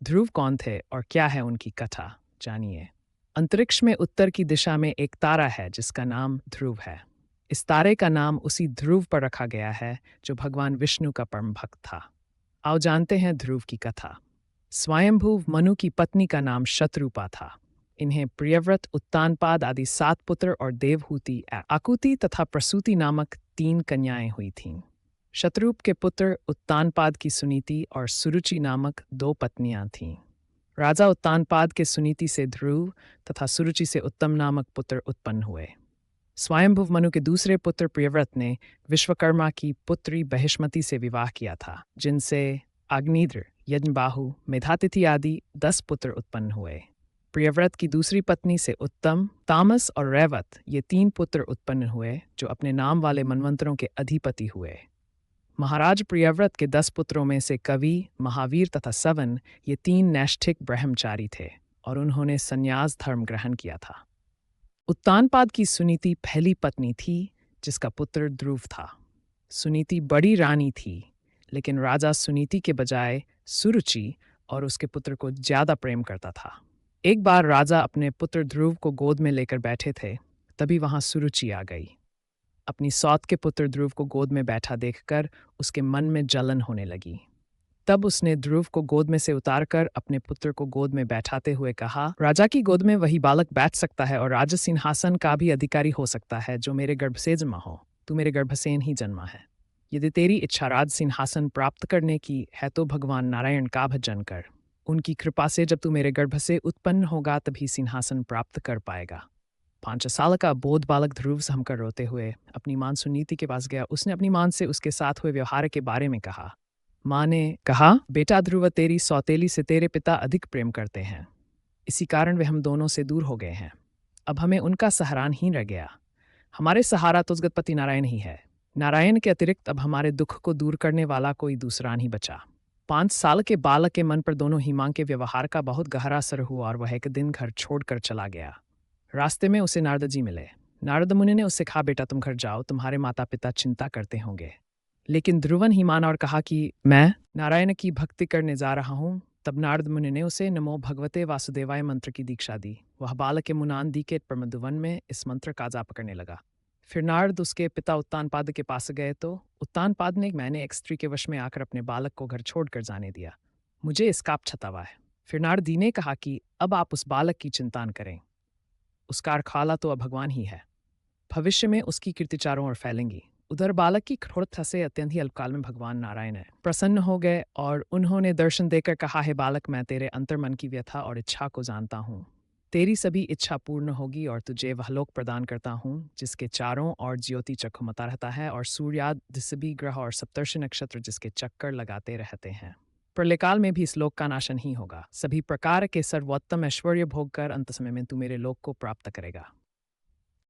ध्रुव कौन थे और क्या है उनकी कथा, जानिए। अंतरिक्ष में उत्तर की दिशा में एक तारा है जिसका नाम ध्रुव है। इस तारे का नाम उसी ध्रुव पर रखा गया है जो भगवान विष्णु का परम भक्त था। आओ जानते हैं ध्रुव की कथा। स्वयंभू मनु की पत्नी का नाम शत्रुपा था। इन्हें प्रियव्रत, उत्तानपाद आदि 7 पुत्र और देवहूति, आकुति तथा प्रसूति नामक 3 कन्याएं हुई थीं। शत्रुप के पुत्र उत्तानपाद की सुनीति और सुरुचि नामक 2 पत्नियां थीं। राजा उत्तानपाद के सुनीति से ध्रुव तथा सुरुचि से उत्तम नामक पुत्र उत्पन्न हुए। स्वयंभुव मनु के दूसरे पुत्र प्रियव्रत ने विश्वकर्मा की पुत्री बहिष्मति से विवाह किया था, जिनसे अग्निद्र, यज्ञबाहु, मेधातिथि आदि 10 पुत्र उत्पन्न हुए। प्रियव्रत की दूसरी पत्नी से उत्तम, तामस और रैवत ये 3 पुत्र उत्पन्न हुए जो अपने नाम वाले मनवंतरों के अधिपति हुए। महाराज प्रियव्रत के 10 पुत्रों में से कवि, महावीर तथा सवन ये 3 नैष्ठिक ब्रह्मचारी थे और उन्होंने संन्यास धर्म ग्रहण किया था। उत्तानपाद की सुनीति पहली पत्नी थी जिसका पुत्र ध्रुव था। सुनीति बड़ी रानी थी, लेकिन राजा सुनीति के बजाय सुरुचि और उसके पुत्र को ज्यादा प्रेम करता था। एक बार राजा अपने पुत्र ध्रुव को गोद में लेकर बैठे थे, तभी वहां सुरुचि आ गई। अपनी सौत के पुत्र ध्रुव को गोद में बैठा देखकर उसके मन में जलन होने लगी। तब उसने ध्रुव को गोद में से उतारकर अपने पुत्र को गोद में बैठाते हुए कहा, राजा की गोद में वही बालक बैठ सकता है और राज सिंहासन का भी अधिकारी हो सकता है जो मेरे गर्भ से जन्मा हो। तू मेरे गर्भ से ही जन्मा है। यदि तेरी इच्छा राज सिंहासन प्राप्त करने की है तो भगवान नारायण का भजन कर। उनकी कृपा से जब तू मेरे गर्भ से उत्पन्न होगा तभी सिंहासन प्राप्त कर पाएगा। 5 साल का बोध बालक ध्रुव सहमकर रोते हुए अपनी मां सुनीति के पास गया। उसने अपनी मां से उसके साथ हुए व्यवहार के बारे में कहा। मां ने कहा, बेटा ध्रुव तेरी सौतेली से तेरे पिता अधिक प्रेम करते हैं, इसी कारण वे हम दोनों से दूर हो गए हैं। अब हमें उनका सहारा नहीं रह गया। हमारे सहारा तो जगतपति नारायण ही है। नारायण के अतिरिक्त अब हमारे दुख को दूर करने वाला कोई दूसरा नहीं बचा। 5 साल के बालक के मन पर दोनों ही मां के व्यवहार का बहुत गहरा असर हुआ और वह एक दिन घर छोड़कर चला गया। रास्ते में उसे नारद जी मिले। नारद मुनि ने उससे कहा, बेटा तुम घर जाओ, तुम्हारे माता पिता चिंता करते होंगे। लेकिन ध्रुवन ही माना और कहा कि मैं नारायण की भक्ति करने जा रहा हूँ। तब नारद मुनि ने उसे नमो भगवते वासुदेवाय मंत्र की दीक्षा दी। वह बालक के मुनान के प्रमदवन में इस मंत्र का जाप करने लगा। फिर नारद उसके पिता उत्तानपाद के पास गए तो उत्तानपाद ने मैंने एक स्त्री के वश में आकर अपने बालक को घर छोड़कर जाने दिया। मुझे इसका पछतावा है। फिर नारद जी ने कहा कि अब आप उस बालक की चिंता न करें। उसका रखवाला तो अब भगवान ही है। भविष्य में उसकी कीर्ति चारों ओर फैलेंगी। उधर बालक की कठोरता से अत्यंत ही अल्पकाल में भगवान नारायण प्रसन्न हो गए और उन्होंने दर्शन देकर कहा, है बालक, मैं तेरे अंतर्मन की व्यथा और इच्छा को जानता हूँ। तेरी सभी इच्छा पूर्ण होगी और तुझे वह लोक प्रदान करता हूँ जिसके चारों ओर ज्योति चकमकता रहता है और सूर्यादि सभी ग्रह और सप्तर्षि नक्षत्र जिसके चक्कर लगाते रहते हैं। प्रलयकाल में भी इस लोक का नाश नहीं होगा। सभी प्रकार के सर्वोत्तम ऐश्वर्य भोग कर अंत समय में तू मेरे लोक को प्राप्त करेगा।